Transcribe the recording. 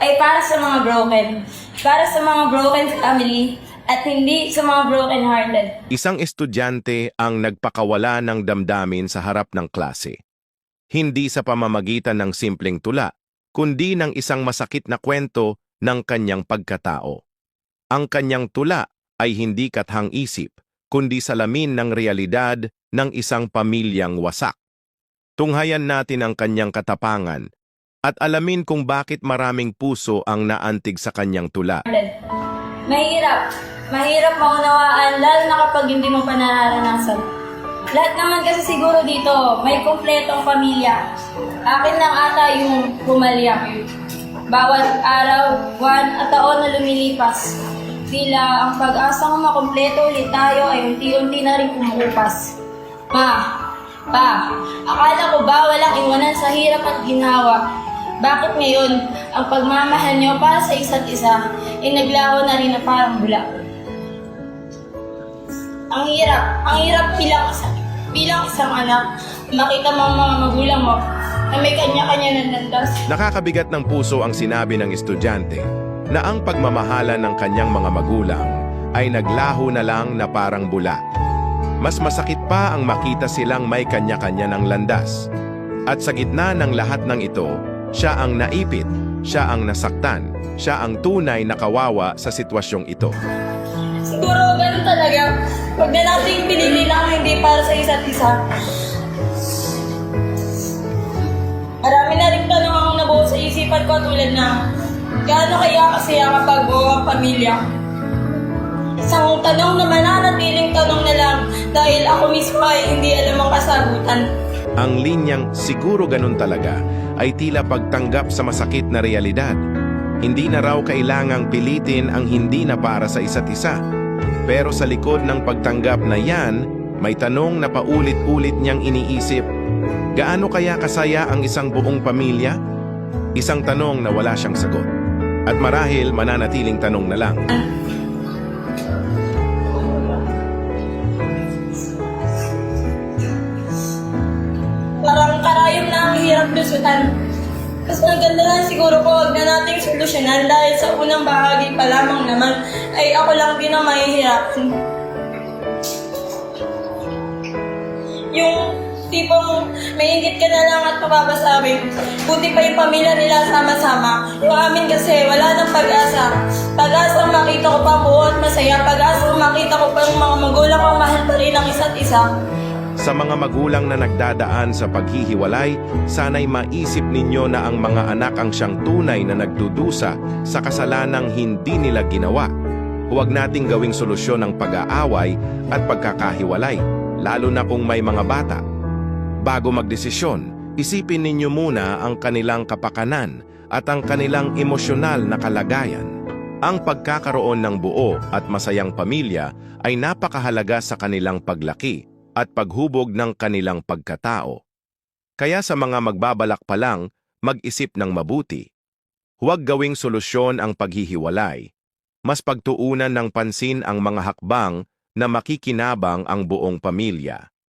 ay para sa mga broken. Para sa mga broken family at hindi sa mga broken-hearted. Isang estudyante ang nagpakawala ng damdamin sa harap ng klase. Hindi sa pamamagitan ng simpleng tula, kundi ng isang masakit na kwento ng kanyang pagkatao. Ang kanyang tula ay hindi kathang-isip, kundi salamin ng realidad ng isang pamilyang wasak. Tunghayan natin ang kanyang katapangan at alamin kung bakit maraming puso ang naantig sa kanyang tula. Mahirap. Mahirap maunawaan lalo na kapag hindi mo pa nararanasan. Lahat naman kasi siguro dito may kumpletong pamilya. Akin lang ata yung pumalya. Bawat araw, buwan at taon na lumilipas. Tila ang pag-asang makumpleto ulit tayo ay unti-unti na rin kumukupas. Pa, akala ko ba walang iwanan sa hirap at ginhawa? Bakit ngayon, ang pagmamahal niyo para sa isa't isa ay naglaho na rin na parang bula? Ang hirap bilang isang anak, makita mo ang mga magulang mo na may kanya-kanya ng landas. Nakakabigat ng puso ang sinabi ng estudyante na ang pagmamahala ng kanyang mga magulang ay naglaho na lang na parang bula. Mas masakit pa ang makita silang may kanya-kanya ng landas. At sa gitna ng lahat ng ito, siya ang naipit, siya ang nasaktan, siya ang tunay na kawawa sa sitwasyong ito. Siguro ganun talaga. Huwag na nating pinili lang hindi para sa isa't isa. Marami na rin tanong ang nabuo sa isipan ko tulad na gaano kaya kasaya kapag buo ang pamilya? Isang tanong na mananatiling tanong na lang dahil ako mismo ay hindi alam ang kasagutan. Ang linyang siguro ganun talaga ay tila pagtanggap sa masakit na realidad. Hindi na raw kailangang pilitin ang hindi na para sa isa't isa. Pero sa likod ng pagtanggap na yan, may tanong na paulit-ulit niyang iniisip, gaano kaya kasaya ang isang buong pamilya? Isang tanong na wala siyang sagot. At marahil mananatiling tanong na lang. Parang karayom na ang hirap lusutan. Mas maganda na siguro ko huwag na nating solusyonan dahil sa unang bahagi pa lamang naman ay ako lang din ang mahihirapan. Yung tipong may inggit ka na lang at mapapasabi, buti pa yung pamilya nila sama-sama. Yung amin kasi wala nang pag-asa. Pag-asang makita ko pa buo at masaya. Pag-asang makita ko pa yung mga magulang kong mahal pa rin ang isa't isa. Sa mga magulang na nagdadaan sa paghihiwalay, sana'y maisip ninyo na ang mga anak ang siyang tunay na nagdudusa sa kasalanang hindi nila ginawa. Huwag nating gawing solusyon ang pag-aaway at pagkakahiwalay, lalo na kung may mga bata. Bago magdesisyon, isipin ninyo muna ang kanilang kapakanan at ang kanilang emosyonal na kalagayan. Ang pagkakaroon ng buo at masayang pamilya ay napakahalaga sa kanilang paglaki at paghubog ng kanilang pagkatao. Kaya sa mga magbabalak pa lang, mag-isip ng mabuti. Huwag gawing solusyon ang paghihiwalay. Mas pagtuunan ng pansin ang mga hakbang na makikinabang ang buong pamilya.